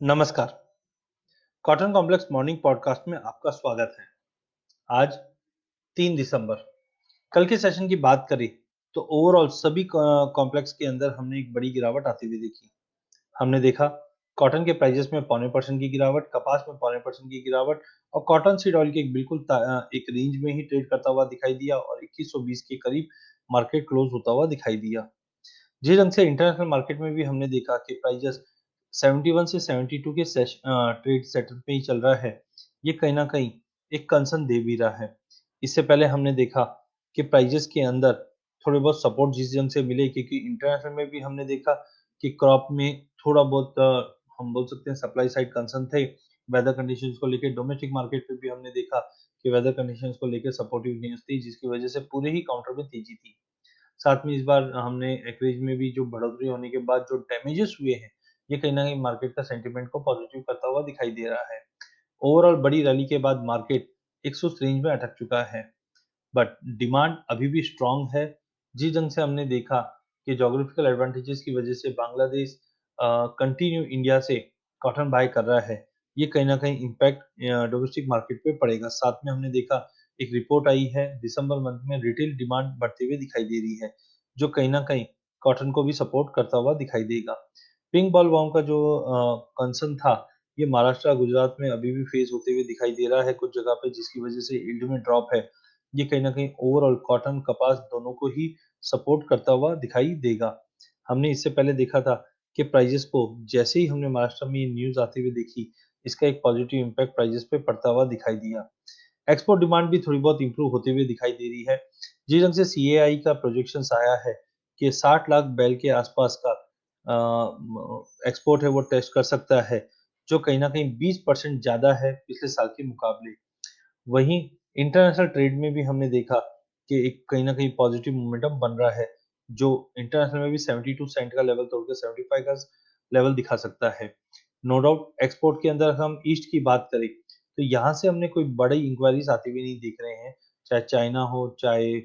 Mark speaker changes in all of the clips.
Speaker 1: नमस्कार। Cotton complex morning podcast में आपका स्वागत है। आज 3 दिसंबर। कल के सेशन की बात करें तो ओवरऑल सभी कॉम्प्लेक्स के अंदर हमने एक बड़ी गिरावट आती हुई देखी। हमने देखा कॉटन के प्राइसेस में पौने परसेंट की गिरावट, कपास में पौने परसेंट की गिरावट और कॉटन सीड ऑयल के एक बिल्कुल एक रेंज में ही ट्रेड करता हुआ दिखाई दिया और 2120 के करीब मार्केट क्लोज होता हुआ दिखाई दिया। जिस ढंग से इंटरनेशनल मार्केट में भी हमने देखा कि प्राइसेस 71 से 72 के ट्रेड सेटल पे ही चल रहा है। ये कहीं न कहीं एक कंसर्न दे भी रहा है। इससे पहले हमने देखा कि प्राइसेस के अंदर थोड़े बहुत सपोर्ट जिस ढंग से मिले क्योंकि इंटरनेशनल में भी हमने देखा कि क्रॉप में थोड़ा बहुत हम बोल सकते हैं सप्लाई साइड कंसर्न थे। वेदर कंडीशंस को लेके डोमेस्टिक मार्केट पे भी हमने देखा कि वेदर कंडीशंस को लेके सपोर्टिव न्यूज़ थी जिसकी वजह से पूरे ही काउंटर में तेजी थी। साथ में इस बार हमने एक्रीज में भी जो बढ़ोतरी होने के बाद जो डैमेजेस हुए हैं, ये कहीं न कहीं मार्केट का सेंटीमेंट को पॉजिटिव करता हुआ दिखाई दे रहा है। ओवरऑल बड़ी रैली के बाद मार्केट 100 रेंज में अटक चुका है, बट डिमांड अभी भी स्ट्रॉन्ग है। जिस ढंग से हमने देखा कि ज्योग्राफिकल एडवांटेजेस की वजह से बांग्लादेश कंटिन्यू इंडिया से कॉटन बाय कर रहा है। ये कहीं न कहीं इम्पैक्ट डोमेस्टिक मार्केट पे पड़ेगा। साथ में हमने देखा एक रिपोर्ट आई है दिसंबर मंथ में रिटेल डिमांड बढ़ते हुए दिखाई दे रही है, जो कहीं न कहीं कॉटन को भी सपोर्ट करता हुआ दिखाई देगा। पिंक बॉलवर्म का जो कंसर्न था, ये महाराष्ट्र, गुजरात में अभी भी फेस होते हुए दिखाई दे रहा है कुछ जगह पे जिसकी वजह से यील्ड में ड्रॉप है। ये कहीं न कहीं ओवरऑल कॉटन, कपास दोनों को ही सपोर्ट करता हुआ दिखाई देगा। हमने इससे पहले देखा था कि प्राइसेज़ को जैसे ही हमने महाराष्ट्र में ये न्यूज़ आते हुए देखी, इसका एक पॉजिटिव इम्पैक्ट प्राइसेज़ पे पड़ता हुआ दिखाई दिया। एक्सपोर्ट डिमांड भी थोड़ी बहुत इम्प्रूव होते हुए दिखाई दे रही है। जिस ढंग से सीएआई का प्रोजेक्शंस आया है कि 60 लाख बैल के आसपास का एक्सपोर्ट है वो टेस्ट कर सकता है, जो कहीं न कहीं 20% ज़्यादा है पिछले साल के मुकाबले। वहीं इंटरनेशनल ट्रेड में भी हमने देखा कि एक कहीं न कहीं पॉजिटिव मोमेंटम बन रहा है, जो इंटरनेशनल में भी 72 सेंट का लेवल तोड़ के 75 का लेवल दिखा सकता है। नो डाउट एक्सपोर्ट के अंदर हम ईस्ट की बात करें, तो यहाँ से हमने कोई बड़ी इंक्वायरीज़ आती हुई नहीं देख रहे हैं, चाहे चाइना हो, चाहे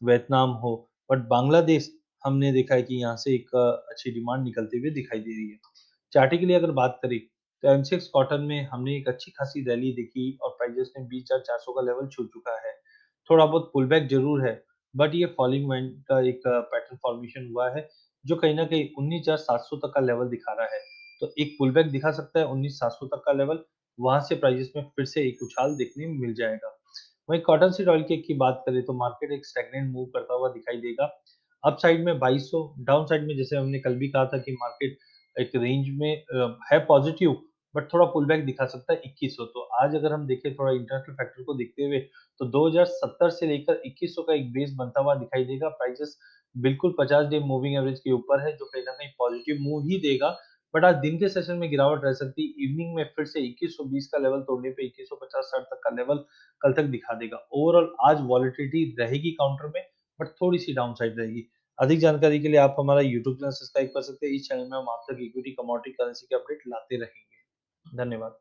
Speaker 1: वियतनाम हो, बट बांग्लादेश हमने देखा है कि यहाँ से एक अच्छी डिमांड निकलती हुई दिखाई दे रही है। चार्ट के लिए अगर बात करें तो एमसीएक्स कॉटन में हमने एक अच्छी खासी रैली देखी और प्राइसेस ने 20,400 का लेवल छू चुका है। थोड़ा बहुत पुलबैक ज़रूर है, बट ये फॉलिंग वेंट का एक पैटर्न फॉर्मेशन हुआ है, जो कहीं न कहीं 19,700 तक का लेवल दिखा रहा है। तो एक पुलबैक दिखा सकता है 19,700 तक का लेवल, वहाँ से प्राइसेस में फिर से एक उछाल देखने में मिल जाएगा। वहीं कॉटन सीड ऑयल की बात करें तो मार्केट एक स्टैग्नेंट मूव करता हुआ दिखाई देगा। अपसाइड में 2200, डाउन साइड में जैसे हमने कल भी कहा था कि मार्केट एक रेंज में है पॉजिटिव बट थोड़ा पुल बैक दिखा सकता है 2100। तो आज अगर हम देखें थोड़ा इंटरनेशनल फैक्टर को देखते हुए तो 2070 से लेकर 2100 का एक बेस बनता हुआ दिखाई देगा। प्राइसेस बिल्कुल 50 डे मूविंग एवरेज के ऊपर है जो कहीं न कहीं पॉजिटिव मूव ही देगा। बट आज दिन के सेशन में गिरावट रह सकती है। इवनिंग में फिर से 2120 का लेवल तोड़ने पे 2150-60 तक का लेवल कल तक दिखा देगा। ओवरऑल आज वॉलेटिलिटी रहेगी काउंटर में, बट थोड़ी-सी डाउन साइड रहेगी। अधिक जानकारी के लिए आप हमारा यूट्यूब चैनल सब्सक्राइब कर सकते हैं। इस चैनल में हम आप तक इक्विटी, कमोडिटी, करेंसी के अपडेट लाते रहेंगे। धन्यवाद।